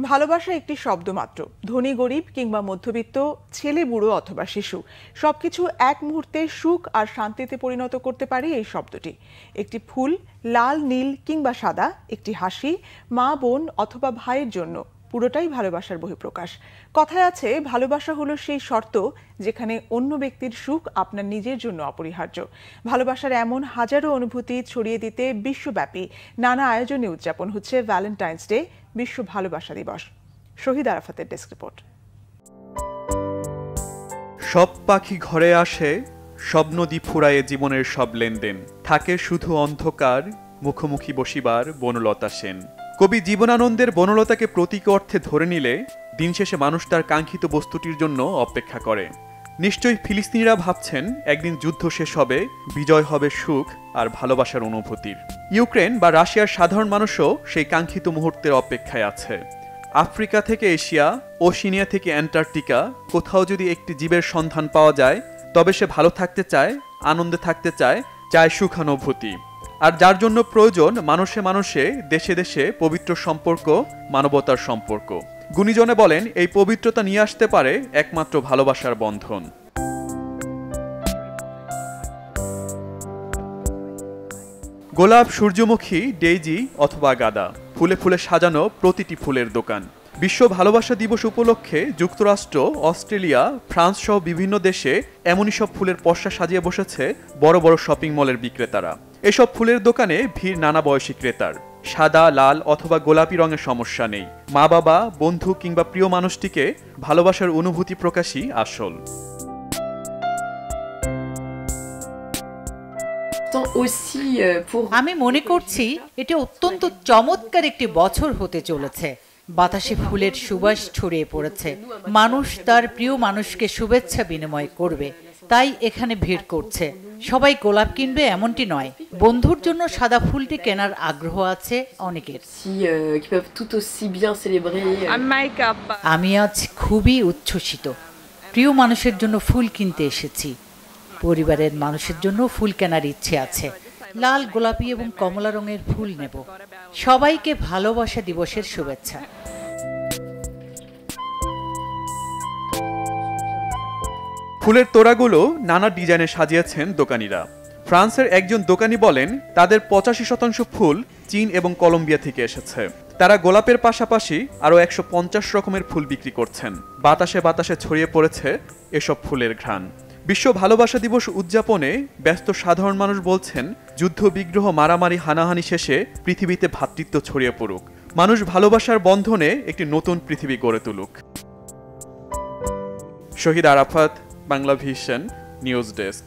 ভালোবাসা একটি শব্দ মাত্র। ধনী গরিব কিংবা মধ্যবিত্ত, ছেলে বুড়ো অথবা শিশু, সবকিছু এক মুহূর্তে সুখ আর শান্তিতে পরিণত করতে পারে এই শব্দটি। একটি ফুল, লাল নীল কিংবা সাদা, একটি হাসি, মা বোন অথবা ভাইয়ের জন্য, পুরোটাই ভালোবাসার বহিঃপ্রকাশ। কথায় আছে, ভালোবাসা হলো সেই শর্ত যেখানে অন্য ব্যক্তির সুখ আপনার নিজের জন্য অপরিহার্য। ভালোবাসার এমন হাজারো অনুভূতি ছড়িয়ে দিতে বিশ্বব্যাপী নানা আয়োজনে উদযাপন হচ্ছে ভ্যালেন্টাইন্স ডে, বিশ্ব ভালোবাসা দিবস। শহীদ আরাফাতের ডেস্ক রিপোর্ট। সব পাখি ঘরে আসে, সব নদী ফুরায়ে জীবনের সব লেনদেন, থাকে শুধু অন্ধকার, মুখোমুখি বসিবার বনলতা সেন। কবি জীবনানন্দের বনলতাকে প্রতীক অর্থে ধরে নিলে দিন শেষে মানুষ তার কাঙ্ক্ষিত বস্তুটির জন্য অপেক্ষা করে। নিশ্চয়ই ফিলিস্তিনিরা ভাবছেন একদিন যুদ্ধ শেষ হবে, বিজয় হবে সুখ আর ভালোবাসার অনুভূতির। ইউক্রেন বা রাশিয়ার সাধারণ মানুষও সেই কাঙ্ক্ষিত মুহূর্তের অপেক্ষায় আছে। আফ্রিকা থেকে এশিয়া, ওশিনিয়া থেকে অ্যান্টার্কটিকা, কোথাও যদি একটি জীবের সন্ধান পাওয়া যায়, তবে সে ভালো থাকতে চায়, আনন্দে থাকতে চায়, চায় সুখানুভূতি। আর যার জন্য প্রয়োজন মানুষে মানুষে, দেশে দেশে পবিত্র সম্পর্ক, মানবতার সম্পর্ক। গুণীজনে বলেন, এই পবিত্রতা নিয়ে আসতে পারে একমাত্র ভালোবাসার বন্ধন। গোলাপ, সূর্যমুখী, ডেইজি অথবা গাঁদা, ফুলে ফুলে সাজানো প্রতিটি ফুলের দোকান। বিশ্ব ভালোবাসা দিবস উপলক্ষে যুক্তরাষ্ট্র, অস্ট্রেলিয়া, ফ্রান্স সহ বিভিন্ন দেশে এমনই সব ফুলের পসরা সাজিয়ে বসেছে বড় বড় শপিং মলের বিক্রেতারা। এসব ফুলের দোকানে ভিড় নানা বয়সী ক্রেতার। সাদা, লাল অথবা গোলাপি রঙের সমস্যা নেই। মা বাবা, বন্ধু কিংবা প্রিয় মানুষটিকে ভালোবাসার অনুভূতি প্রকাশই আসল। আমি মনে করছি এটা অত্যন্ত চমৎকার একটি বছর হতে চলেছে। বাতাসে ফুলের সুবাস ছড়িয়ে পড়েছে। মানুষ তার প্রিয় মানুষকে শুভেচ্ছা বিনিময় করবে, তাই এখানে ভিড় করছে। সবাই গোলাপ কিনবে এমনটি নয়, বন্ধুর জন্য সাদা ফুলটি কেনার আগ্রহ আছে অনেকের। আমি আজ খুবই উচ্ছ্বসিত। প্রিয় মানুষের জন্য ফুল কিনতে এসেছি। পরিবারের মানুষের জন্য ফুল কেনার ইচ্ছে আছে। লাল, গোলাপি এবং কমলা রঙের ফুল নেব। সবাইকে ভালোবাসা দিবসের শুভেচ্ছা। ফুলের তোড়াগুলো নানা ডিজাইনে সাজিয়েছেন দোকানিরা। ফ্রান্সের একজন দোকানি বলেন, তাদের 85% ফুল চীন এবং কলম্বিয়া থেকে এসেছে। তারা গোলাপের পাশাপাশি আরও 150 রকমের ফুল বিক্রি করছেন। বাতাসে বাতাসে ছড়িয়ে পড়েছে এসব ফুলের ঘ্রাণ। বিশ্ব ভালোবাসা দিবস উদযাপনে ব্যস্ত সাধারণ মানুষ বলছেন, যুদ্ধ, বিগ্রহ, মারামারি, হানাহানি শেষে পৃথিবীতে ভ্রাতৃত্ব ছড়িয়ে পড়ুক। মানুষ ভালোবাসার বন্ধনে একটি নতুন পৃথিবী গড়ে তুলুক। Shahid Arafat, Bangla Vision, news desk.